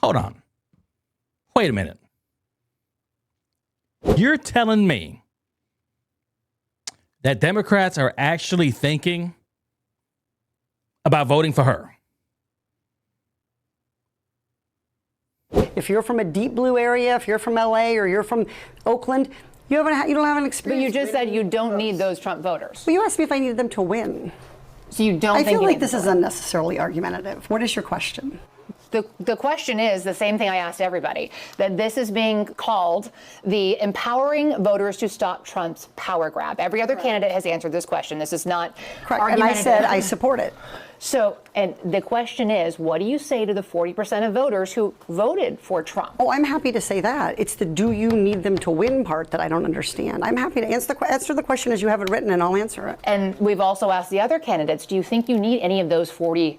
Hold on. Wait a minute. You're telling me that Democrats are actually thinking about voting for her? If you're from a deep blue area, if you're from LA or you're from Oakland, you don't have an experience. But you just said you don't need those Trump voters. Well, you asked me if I needed them to win. So you don't think I feel you like need this them is to win. unnecessarily argumentative. What is your question? The question is the same thing I asked everybody, that this is being called the empowering voters to stop Trump's power grab. Every other candidate has answered this question. This is not Correct. And I said I support it. So, and the question is, what do you say to the 40% of voters who voted for Trump? Oh, I'm happy to say that. It's the do you need them to win part that I don't understand. I'm happy to answer the question as you have it written, and I'll answer it. And we've also asked the other candidates, do you think you need any of those 40%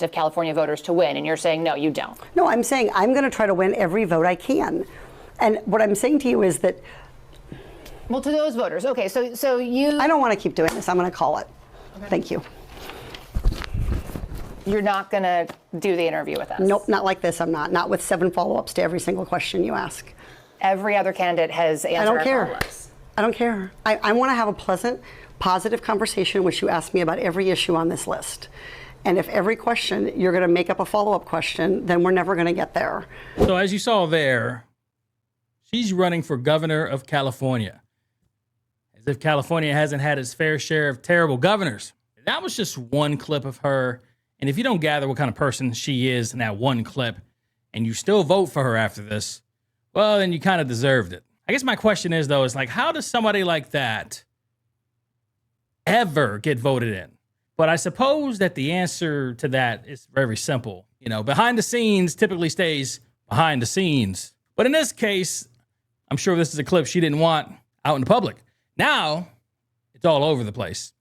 of California voters to win? And you're saying, no, you don't. No, I'm saying I'm going to try to win every vote I can. And what I'm saying to you is that... Well, to those voters, okay, so you... I don't want to keep doing this. I'm going to call it. Okay. Thank you. You're not going to do the interview with us? Nope, not like this. I'm not. Not with 7 follow-ups to every single question you ask. Every other candidate has answered. I don't our care. follow-ups. I don't care. I want to have a pleasant, positive conversation in which you ask me about every issue on this list. And if every question you're going to make up a follow-up question, then we're never going to get there. So as you saw there, she's running for governor of California. As if California hasn't had its fair share of terrible governors. That was just one clip of her. And if you don't gather what kind of person she is in that one clip, and you still vote for her after this, well, then you kind of deserved it. I guess my question is, though, is like, how does somebody like that ever get voted in? But I suppose that the answer to that is very simple. You know, behind the scenes typically stays behind the scenes. But in this case, I'm sure this is a clip she didn't want out in the public. Now, it's all over the place.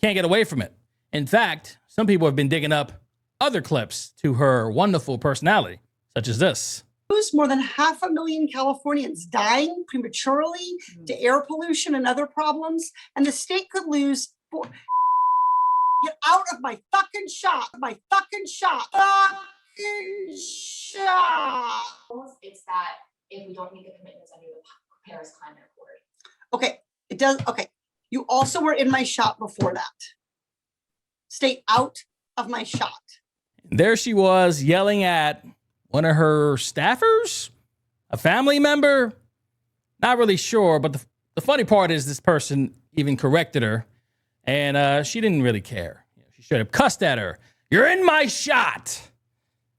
Can't get away from it. In fact, some people have been digging up other clips to her wonderful personality, such as this. More than 500,000 Californians dying prematurely to air pollution and other problems, and the state could lose. Get out of my fucking shop! My fucking shop! Fucking shop! It's that if we don't make the commitments under the Paris Climate Accord. Okay, it does. Okay, you also were in my shop before that. Stay out of my shop. There she was yelling at one of her staffers, a family member. Not really sure, but the funny part is this person even corrected her, and she didn't really care. She should have cussed at her. You're in my shot.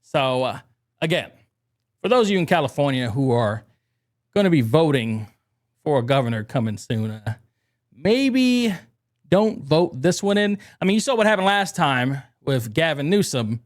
So, again, for those of you in California who are going to be voting for a governor coming soon, maybe don't vote this one in. I mean, you saw what happened last time with Gavin Newsom.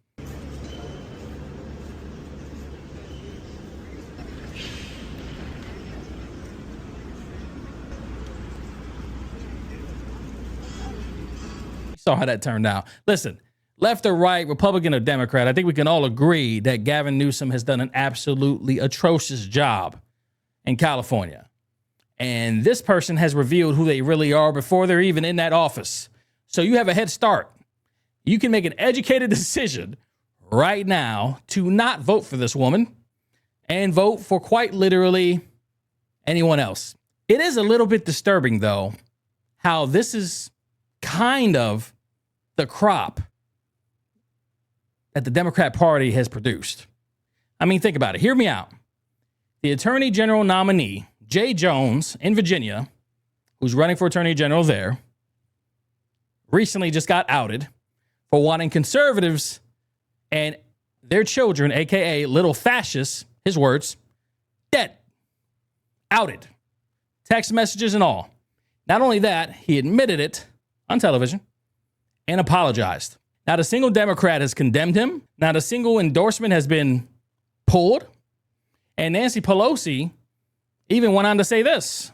You saw how that turned out. Listen, left or right, Republican or Democrat, I think we can all agree that Gavin Newsom has done an absolutely atrocious job in California. And this person has revealed who they really are before they're even in that office. So you have a head start. You can make an educated decision right now to not vote for this woman and vote for quite literally anyone else. It is a little bit disturbing, though, how this is kind of the crop that the Democrat Party has produced. I mean, think about it. Hear me out. The Attorney General nominee, Jay Jones in Virginia, who's running for Attorney General there, recently just got outed for wanting conservatives and their children, aka little fascists, his words, dead. Outed. Text messages and all. Not only that, he admitted it on television and apologized. Not a single Democrat has condemned him. Not a single endorsement has been pulled. And Nancy Pelosi even went on to say this.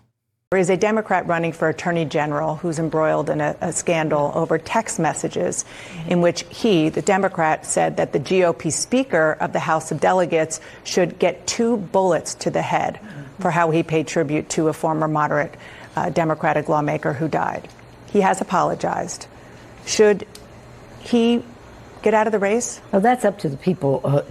There is a Democrat running for Attorney General who's embroiled in a scandal over text messages in which he, the Democrat, said that the GOP Speaker of the House of Delegates should get 2 bullets to the head for how he paid tribute to a former moderate Democratic lawmaker who died. He has apologized. Should he get out of the race? Well, that's up to the people,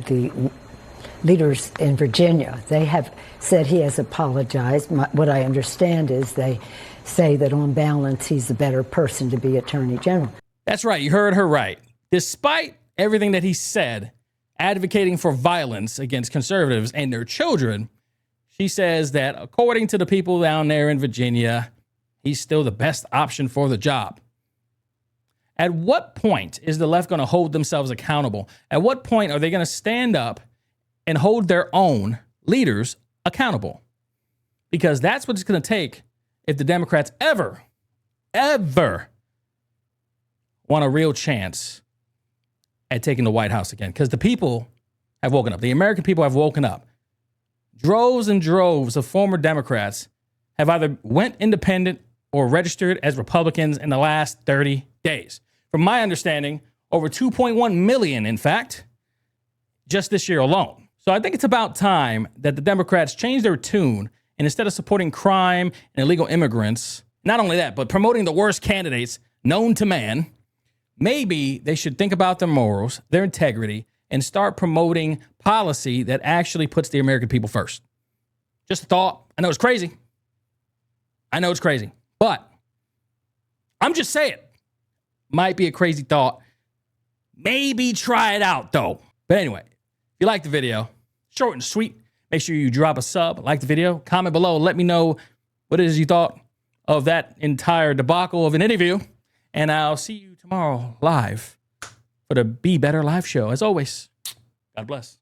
leaders in Virginia. They have said he has apologized. What I understand is they say that on balance, he's a better person to be Attorney General. That's right. You heard her right. Despite everything that he said, advocating for violence against conservatives and their children, she says that according to the people down there in Virginia, he's still the best option for the job. At what point is the left going to hold themselves accountable? At what point are they going to stand up and hold their own leaders accountable? Because that's what it's going to take if the Democrats ever want a real chance at taking the White House again. Because the people have woken up. The American people have woken up. Droves and droves of former Democrats have either went independent or registered as Republicans in the last 30 days. From my understanding, over 2.1 million, in fact, just this year alone. So I think it's about time that the Democrats change their tune, and instead of supporting crime and illegal immigrants, not only that, but promoting the worst candidates known to man, maybe they should think about their morals, their integrity, and start promoting policy that actually puts the American people first. Just a thought. I know it's crazy. But I'm just saying, might be a crazy thought. Maybe try it out, though. But anyway, if you like the video, short and sweet, make sure you drop a sub, like the video, comment below, let me know what it is you thought of that entire debacle of an interview. And I'll see you tomorrow live for the Be Better live show. As always, God bless.